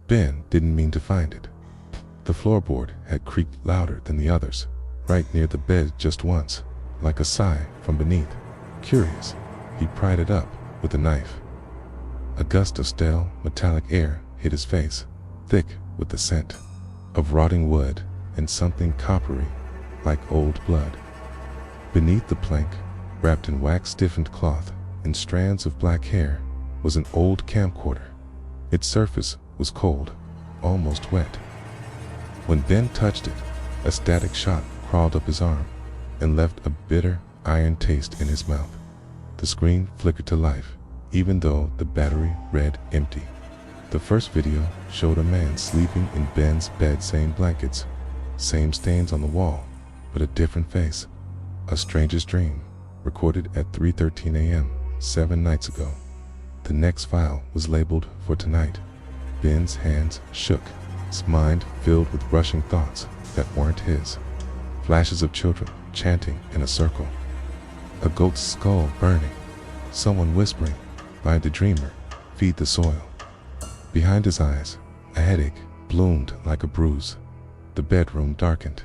Ben didn't mean to find it. The floorboard had creaked louder than the others, right near the bed just once, like a sigh from beneath. Curious, he pried it up with a knife. A gust of stale, metallic air hit his face, thick with the scent of rotting wood and something coppery, like old blood. Beneath the plank, wrapped in wax-stiffened cloth and strands of black hair, was an old camcorder. Its surface was cold, almost wet. When Ben touched it, a static shock crawled up his arm and left a bitter, iron taste in his mouth. The screen flickered to life, even though the battery read empty. The first video showed a man sleeping in Ben's bed, same blankets, same stains on the wall, but a different face. A stranger's dream, recorded at 3:13 a.m. 7 nights ago. The next file was labeled for tonight. Ben's hands shook, his mind filled with rushing thoughts that weren't his. Flashes of children chanting in a circle. A goat's skull burning. Someone whispering, "By the dreamer, feed the soil." Behind his eyes, a headache bloomed like a bruise. The bedroom darkened.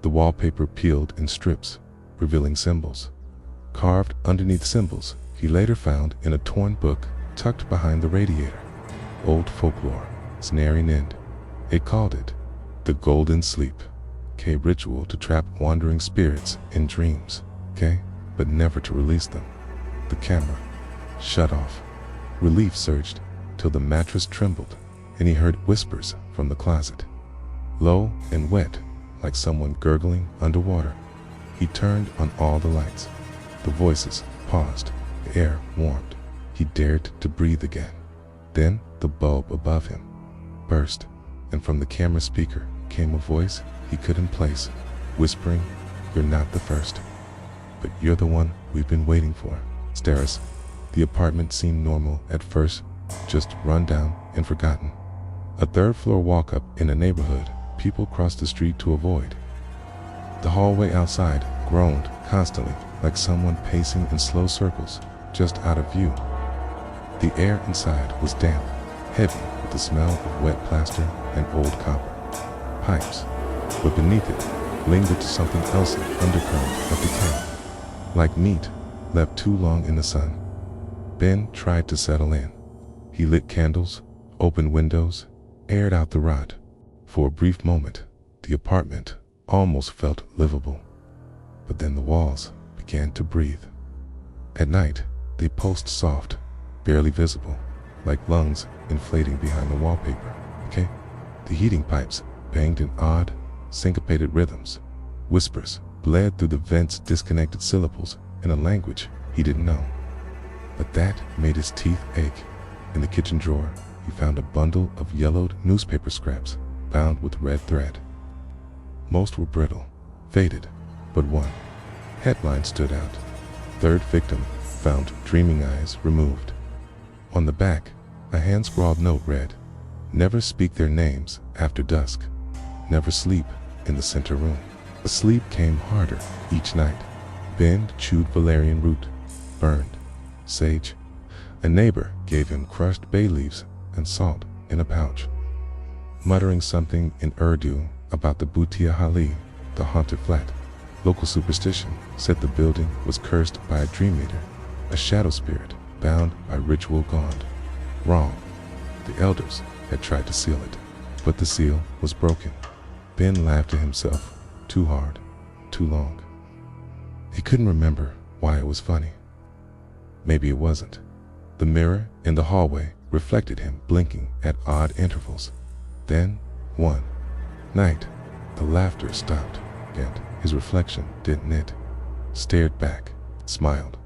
The wallpaper peeled in strips, revealing symbols. Carved underneath symbols he later found in a torn book tucked behind the radiator. Old folklore, snaring end. It called it the Golden Sleep. K ritual to trap wandering spirits in dreams. K, but never to release them. The camera shut off. Relief surged till the mattress trembled and he heard whispers from the closet. Low and wet, like someone gurgling underwater. He turned on all the lights. The voices paused. The air warmed. He dared to breathe again. Then the bulb above him burst, and from the camera speaker came a voice he couldn't place, whispering, "You're not the first, but you're the one we've been waiting for." Stares. The apartment seemed normal at first, just run down and forgotten. A third-floor walk-up in a neighborhood people crossed the street to avoid. The hallway outside groaned constantly, like someone pacing in slow circles, just out of view. The air inside was damp, heavy with the smell of wet plaster and old copper pipes, but beneath it lingered something else, an undercurrent of decay, like meat left too long in the sun. Ben tried to settle in. He lit candles, opened windows, aired out the rot. For a brief moment, the apartment almost felt livable. But then the walls began to breathe. At night, they pulsed soft, barely visible, like lungs inflating behind the wallpaper. Okay? The heating pipes banged in odd, syncopated rhythms. Whispers bled through the vents, disconnected syllables in a language he didn't know. But that made his teeth ache. In the kitchen drawer, he found a bundle of yellowed newspaper scraps bound with red thread. Most were brittle, faded, but one headline stood out. Third victim found, dreaming eyes removed. On the back, a hand-scrawled note read, "Never speak their names after dusk. Never sleep in the center room." The sleep came harder each night. Ben chewed valerian root, burned sage. A neighbor gave him crushed bay leaves and salt in a pouch. Muttering something in Urdu about the Bhutia Hali, the haunted flat. Local superstition said the building was cursed by a dream eater, a shadow spirit bound by ritual gone wrong. The elders had tried to seal it, but the seal was broken. Ben laughed to himself, too hard, too long. He couldn't remember why it was funny. Maybe it wasn't. The mirror in the hallway reflected him blinking at odd intervals. Then, one night, the laughter stopped, and his reflection didn't it. Stared back, smiled.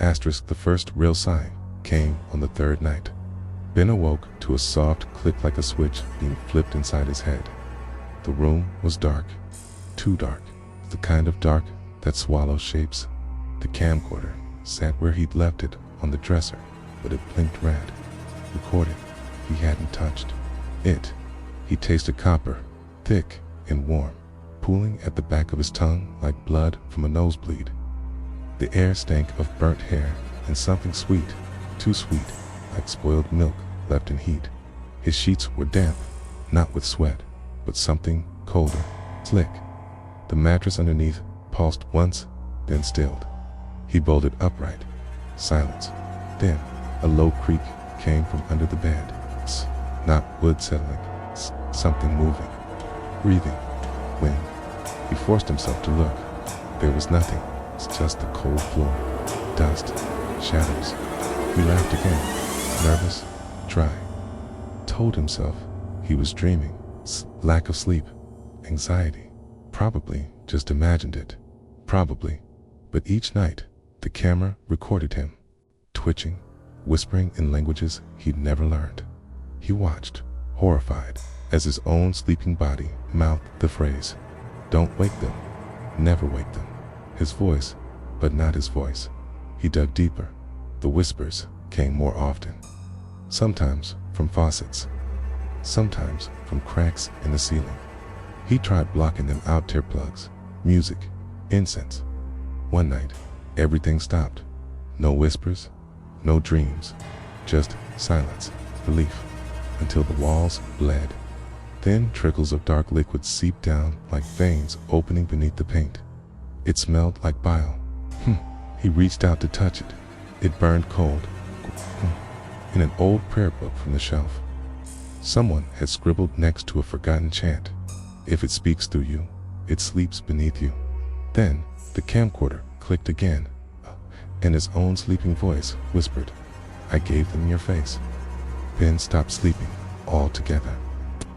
Asterisk, the first real sign came on the third night. Ben awoke to a soft click like a switch being flipped inside his head. The room was dark, too dark, the kind of dark that swallows shapes. The camcorder sat where he'd left it on the dresser, but it blinked red. Recording he hadn't touched. He tasted copper, thick and warm, pooling at the back of his tongue like blood from a nosebleed. The air stank of burnt hair and something sweet, too sweet, like spoiled milk left in heat. His sheets were damp, not with sweat, but something colder, slick. The mattress underneath pulsed once, then stilled. He bolted upright. Silence. Then, a low creak came from under the bed. Not wood settling, something moving, breathing. When he forced himself to look, there was nothing. It's just the cold floor, dust, shadows. He laughed again, nervous, dry. Told himself he was dreaming. Lack of sleep, anxiety. Probably just imagined it. Probably. But each night, the camera recorded him, twitching, whispering in languages he'd never learned. He watched, horrified, as his own sleeping body mouthed the phrase, "Don't wake them, never wake them." His voice, but not his voice. He dug deeper. The whispers came more often. Sometimes from faucets, sometimes from cracks in the ceiling. He tried blocking them out, earplugs, music, incense. One night, everything stopped. No whispers, no dreams, just silence, relief, until the walls bled. Thin trickles of dark liquid seeped down like veins opening beneath the paint. It smelled like bile. He reached out to touch it. It burned cold. In an old prayer book from the shelf, someone had scribbled next to a forgotten chant, "If it speaks through you, it sleeps beneath you." Then the camcorder clicked again, and his own sleeping voice whispered, "I gave them your face." Ben stopped sleeping altogether.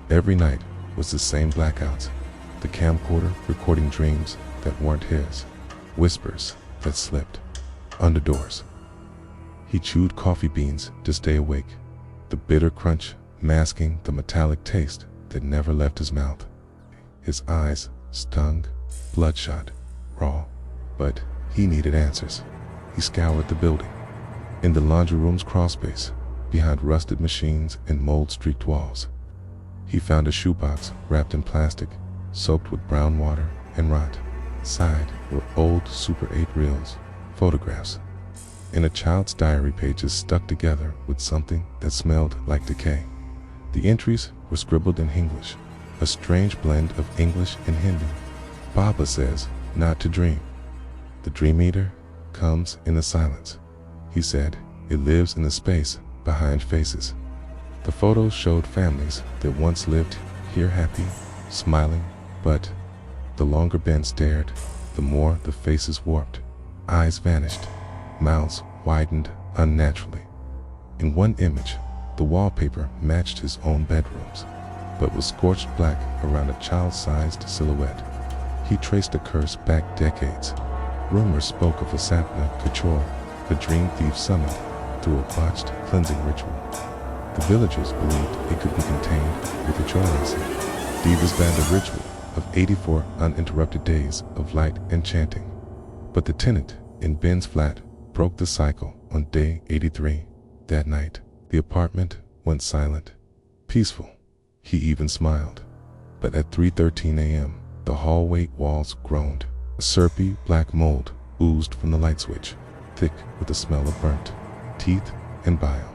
Every night was the same blackouts, the camcorder recording dreams that weren't his, whispers that slipped under doors. He chewed coffee beans to stay awake, the bitter crunch masking the metallic taste that never left his mouth. His eyes stung, bloodshot, raw, but he needed answers. He scoured the building. In the laundry room's crawlspace, behind rusted machines and mold-streaked walls, he found a shoebox wrapped in plastic, soaked with brown water and rot. Inside were old Super 8 reels, photographs, and a child's diary pages stuck together with something that smelled like decay. The entries were scribbled in English, a strange blend of English and Hindi. "Baba says not to dream. The dream eater comes in the silence," he said. "It lives in the space behind faces." The photos showed families that once lived here happy, smiling, but the longer Ben stared, the more the faces warped. Eyes vanished, mouths widened unnaturally. In one image, the wallpaper matched his own bedrooms, but was scorched black around a child-sized silhouette. He traced the curse back decades. Rumors spoke of a sapna couture, a dream thief summoned through a botched cleansing ritual. The villagers believed it could be contained with a chorancy, Diva's Banda ritual of 84 uninterrupted days of light and chanting. But the tenant in Ben's flat broke the cycle on day 83. That night, the apartment went silent, peaceful. He even smiled. But at 3:13 a.m., the hallway walls groaned. A syrupy black mold oozed from the light switch, thick with the smell of burnt teeth and bile.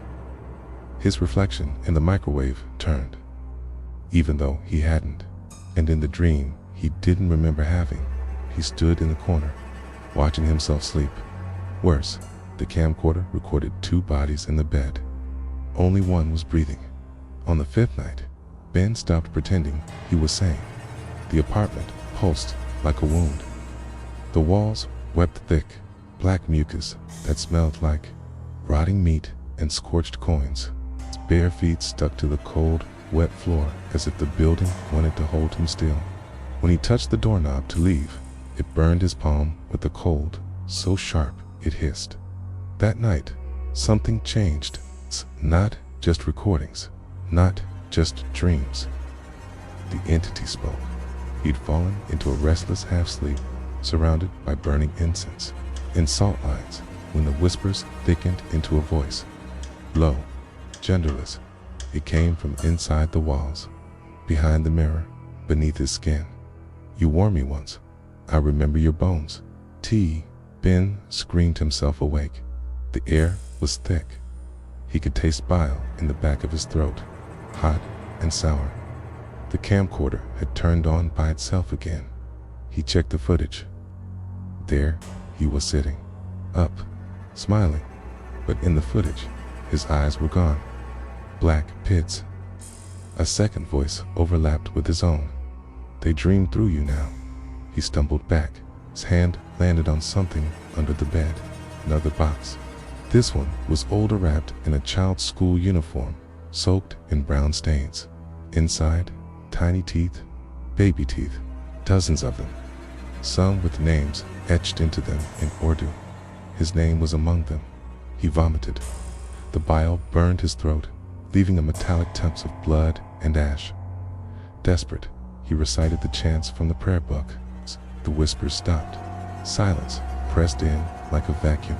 His reflection in the microwave turned, even though he hadn't. And in the dream he didn't remember having, he stood in the corner, watching himself sleep. Worse, the camcorder recorded 2 bodies in the bed. Only one was breathing. On the 5th night, Ben stopped pretending he was sane. The apartment pulsed like a wound. The walls wept thick, black mucus that smelled like rotting meat and scorched coins. His bare feet stuck to the cold, wet floor as if the building wanted to hold him still. When he touched the doorknob to leave, it burned his palm with a cold so sharp it hissed. That night, something changed. Not just recordings, not just dreams. The entity spoke. He'd fallen into a restless half-sleep, surrounded by burning incense and salt lines, when the whispers thickened into a voice. Low, genderless, it came from inside the walls, behind the mirror, beneath his skin. "You wore me once. I remember your bones." Ben screamed himself awake. The air was thick. He could taste bile in the back of his throat. hot and sour. The camcorder had turned on by itself again. He checked the footage. There he was sitting, up, smiling, but in the footage, his eyes were gone. Black pits. A second voice overlapped with his own. They dream through you now. He stumbled back. His hand landed on something under the bed. Another box. This one was older, wrapped in a child's school uniform, soaked in brown stains. Inside, tiny teeth, baby teeth, dozens of them, some with names etched into them in Urdu. His name was among them. He vomited. The bile burned his throat, leaving a metallic tempest of blood and ash. Desperate, he recited the chants from the prayer book. The whispers stopped. Silence pressed in like a vacuum.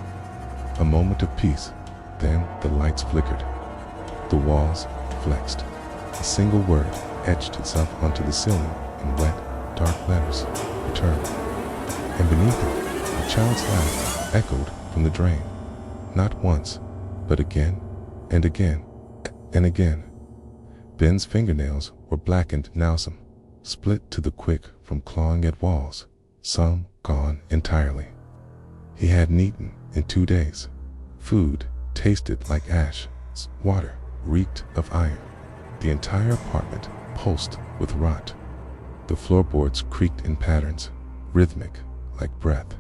A moment of peace, then the lights flickered. The walls flexed. A single word etched itself onto the ceiling in wet, dark letters. Return. And beneath it, a child's laugh echoed from the drain. Not once, but again and again and again. Ben's fingernails were blackened now, some split to the quick from clawing at walls, some gone entirely. He hadn't eaten in 2 days. Food tasted like ash. Water reeked of iron. The entire apartment pulsed with rot. The floorboards creaked in patterns, rhythmic like breath.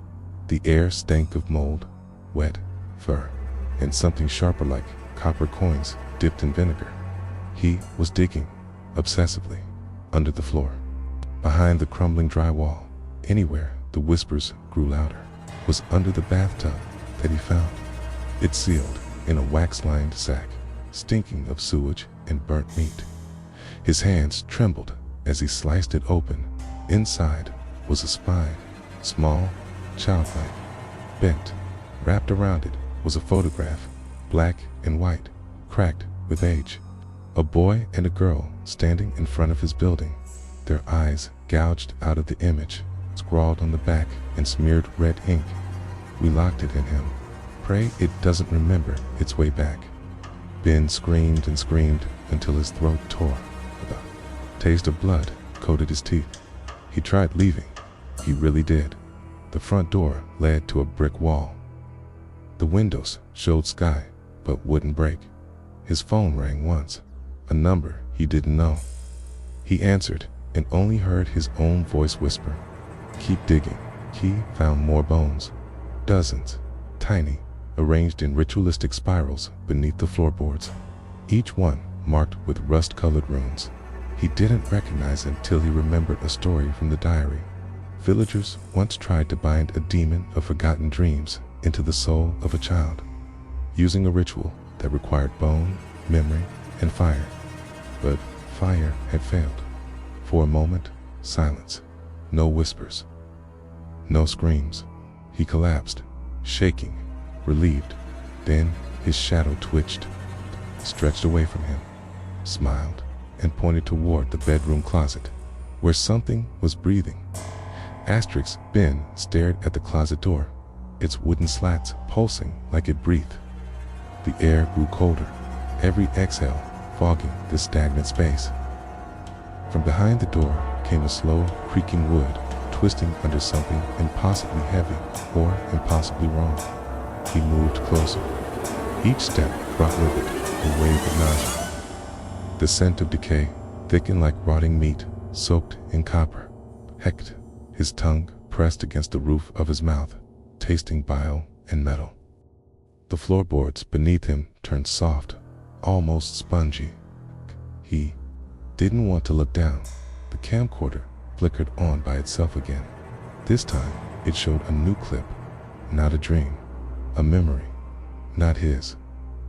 The air stank of mold, wet fur, and something sharper like copper coins dipped in vinegar. He was digging, obsessively, under the floor. Behind the crumbling drywall, anywhere the whispers grew louder, was under the bathtub that he found. It sealed in a wax-lined sack, stinking of sewage and burnt meat. His hands trembled as he sliced it open. Inside was a spine, small, childlike, bent. Wrapped around it was a photograph, black and white, cracked with age. A boy and a girl standing in front of his building, their eyes gouged out of the image, scrawled on the back in smeared red ink. We locked it in him. Pray it doesn't remember its way back. Ben screamed and screamed until his throat tore. The taste of blood coated his teeth. He tried leaving. He really did. The front door led to a brick wall. The windows showed sky, but wouldn't break. His phone rang once, a number he didn't know. He answered and only heard his own voice whisper, "Keep digging." He found more bones, dozens, tiny, arranged in ritualistic spirals beneath the floorboards, each one marked with rust-colored runes. He didn't recognize until he remembered a story from the diary. Villagers once tried to bind a demon of forgotten dreams into the soul of a child, using a ritual that required bone, memory, and fire. But fire had failed. For a moment, silence. No whispers. No screams. He collapsed, shaking, relieved. Then his shadow twitched, stretched away from him, smiled, and pointed toward the bedroom closet, where something was breathing. Ben stared at the closet door, its wooden slats pulsing like it breathed. The air grew colder, every exhale fogging the stagnant space. From behind the door came a slow creaking wood, twisting under something impossibly heavy or impossibly wrong. He moved closer. Each step brought with it a wave of nausea. The scent of decay thickened like rotting meat soaked in copper. Hecked, his tongue pressed against the roof of his mouth, tasting bile and metal. The floorboards beneath him turned soft, almost spongy. He didn't want to look down. The camcorder flickered on by itself again. This time, it showed a new clip, not a dream, a memory, not his.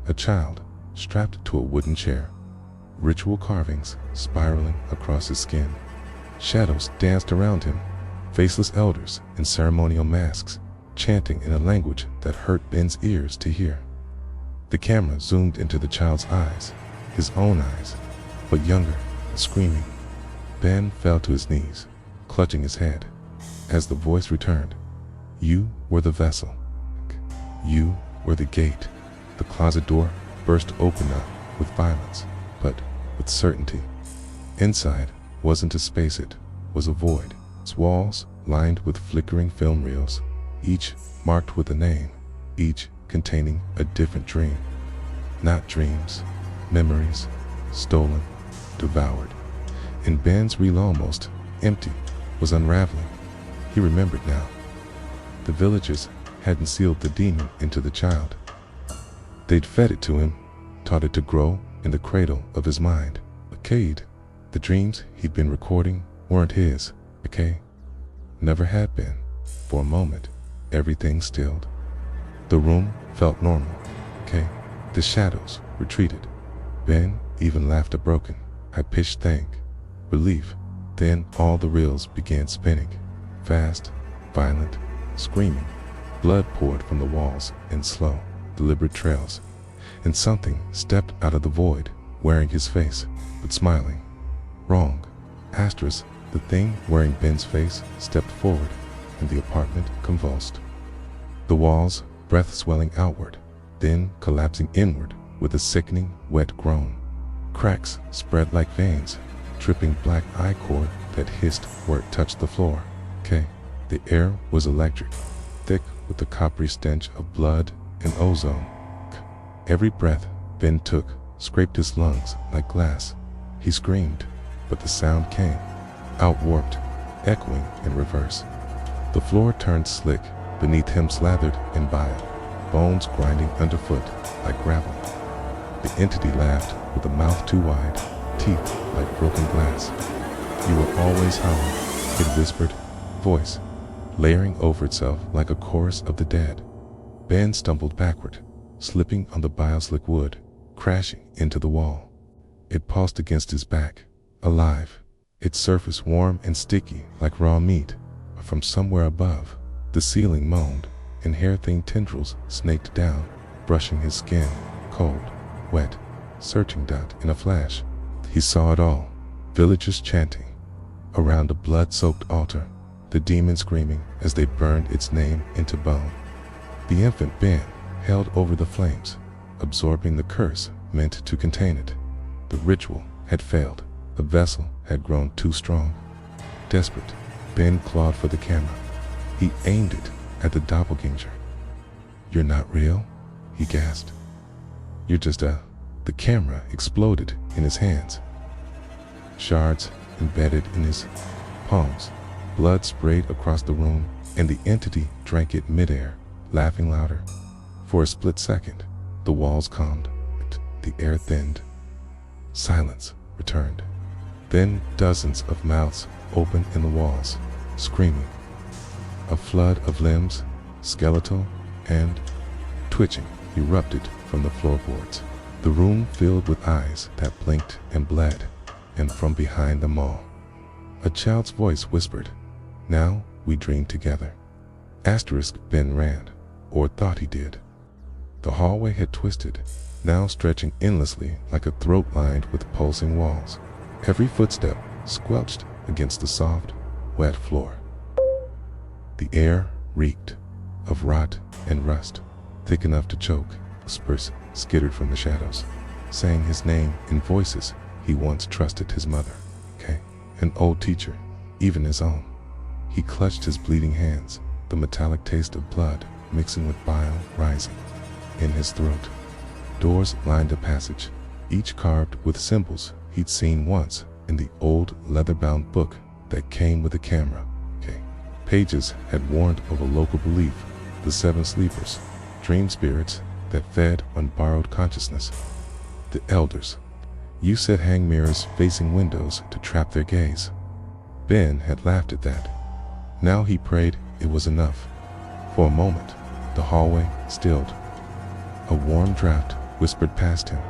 A child strapped to a wooden chair, ritual carvings spiraling across his skin. Shadows danced around him, faceless elders in ceremonial masks, chanting in a language that hurt Ben's ears to hear. The camera zoomed into the child's eyes, his own eyes, but younger, screaming. Ben fell to his knees, clutching his head. As the voice returned, "You were the vessel. You were the gate." The closet door burst open up with violence, but with certainty. Inside wasn't a space, it was a void. Its walls lined with flickering film reels, each marked with a name, each containing a different dream. Not dreams, memories, stolen, devoured. And Ben's reel, almost empty, was unraveling. He remembered now. The villagers hadn't sealed the demon into the child. They'd fed it to him, taught it to grow in the cradle of his mind. Cade, the dreams he'd been recording weren't his. Okay? Never had been. For a moment, everything stilled. The room felt normal. Okay? The shadows retreated. Ben even laughed a broken, high-pitched thank. Relief. Then all the reels began spinning. Fast, violent, screaming. Blood poured from the walls in slow, deliberate trails. And something stepped out of the void, wearing his face, but smiling. Wrong. Asterisk. The thing wearing Ben's face stepped forward, and the apartment convulsed. The walls, breath swelling outward, then collapsing inward with a sickening, wet groan. Cracks spread like veins, dripping black eye cord that hissed where it touched the floor. The air was electric, thick with the coppery stench of blood and ozone. Every breath Ben took scraped his lungs like glass. He screamed, but the sound came, outwarped, echoing in reverse. The floor turned slick, beneath him slathered in bile, bones grinding underfoot like gravel. The entity laughed with a mouth too wide, teeth like broken glass. "You were always howling," it whispered, voice layering over itself like a chorus of the dead. Ben stumbled backward, slipping on the bile-slick wood, crashing into the wall. It pulsed against his back, alive, its surface warm and sticky like raw meat. From somewhere above, the ceiling moaned, and hair-thin tendrils snaked down, brushing his skin, cold, wet, searching. In a flash, he saw it all. Villagers chanting around a blood-soaked altar, the demon screaming as they burned its name into bone. The infant Ben held over the flames, absorbing the curse meant to contain it. The ritual had failed. The vessel had grown too strong. Desperate, Ben clawed for the camera. He aimed it at the doppelganger. "You're not real?" he gasped. "You're just a..." The camera exploded in his hands. Shards embedded in his palms. Blood sprayed across the room, and the entity drank it midair, laughing louder. For a split second, the walls calmed, the air thinned. Silence returned. Then dozens of mouths opened in the walls, screaming. A flood of limbs, skeletal and twitching, erupted from the floorboards. The room filled with eyes that blinked and bled, and from behind them all, a child's voice whispered, "Now we dream together." Asterisk Ben ran, or thought he did. The hallway had twisted, now stretching endlessly like a throat lined with pulsing walls. Every footstep squelched against the soft, wet floor. The air reeked of rot and rust, thick enough to choke. Whispers skittered from the shadows, saying his name in voices he once trusted: his mother, an old teacher, even his own. He clutched his bleeding hands, the metallic taste of blood mixing with bile rising in his throat. Doors lined the passage, each carved with symbols he'd seen once in the old leather-bound book that came with a camera. Pages had warned of a local belief, the seven sleepers, dream spirits that fed on borrowed consciousness. The elders, you said, hang mirrors facing windows to trap their gaze. Ben had laughed at that. Now he prayed it was enough. For a moment, the hallway stilled. A warm draft whispered past him.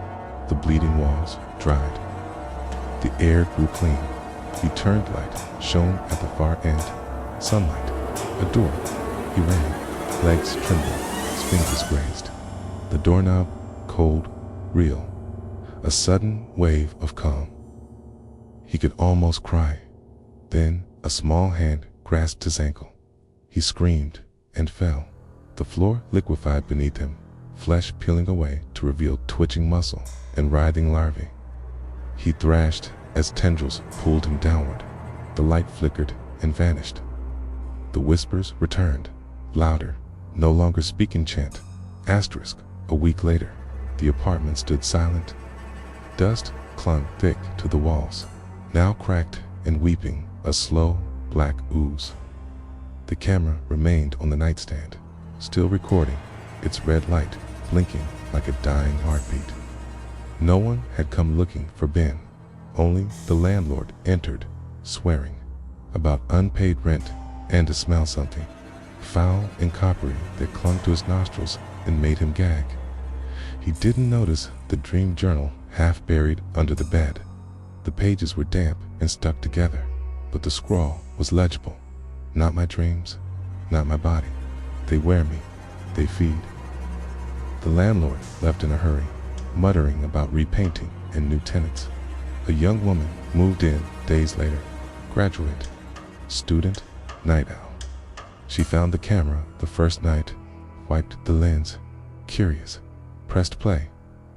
The bleeding walls dried. The air grew clean. He turned. Light shone at the far end. Sunlight. A door. He ran, legs trembling, his fingers grazed. The doorknob, cold, real. A sudden wave of calm. He could almost cry. Then a small hand grasped his ankle. He screamed and fell. The floor liquefied beneath him, flesh peeling away to reveal twitching muscle and writhing larvae. he thrashed as tendrils pulled him downward. The light flickered and vanished. The whispers returned, louder, no longer speaking chant. Asterisk. A week later, the apartment stood silent. Dust clung thick to the walls, now cracked and weeping a slow, black ooze. The camera remained on the nightstand, still recording, its red light blinking like a dying heartbeat. No one had come looking for Ben. Only the landlord entered, swearing about unpaid rent and to smell something foul and coppery that clung to his nostrils and made him gag. He didn't notice the dream journal half buried under the bed. The pages were damp and stuck together, but the scrawl was legible. Not my dreams, not my body. They wear me, they feed. The landlord left in a hurry, muttering about repainting and new tenants. A young woman moved in days later, graduate, student, night owl. She found the camera the first night, wiped the lens, curious, pressed play.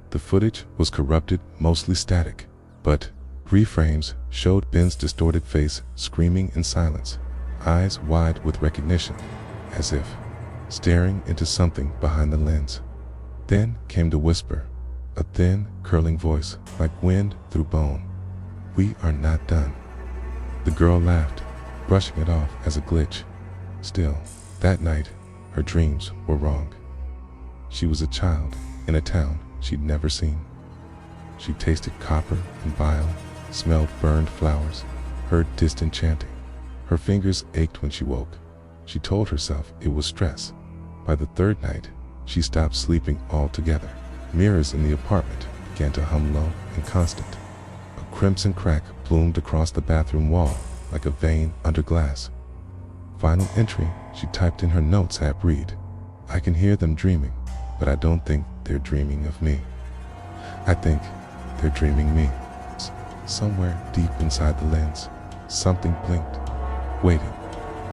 The footage was corrupted, mostly static, but reframes showed Ben's distorted face screaming in silence, eyes wide with recognition, as if staring into something behind the lens. Then came the whisper, a thin, curling voice like wind through bone. "We are not done." The girl laughed, brushing it off as a glitch. Still, that night, her dreams were wrong. She was a child in a town she'd never seen. She tasted copper and bile, smelled burned flowers, heard distant chanting. Her fingers ached when she woke. She told herself it was stress. By the third night, she stopped sleeping altogether. Mirrors in the apartment began to hum low and constant. A crimson crack bloomed across the bathroom wall like a vein under glass. Final entry, she typed in her notes app, read, "I can hear them dreaming, but I don't think they're dreaming of me. I think they're dreaming me." Somewhere deep inside the lens, something blinked, waiting.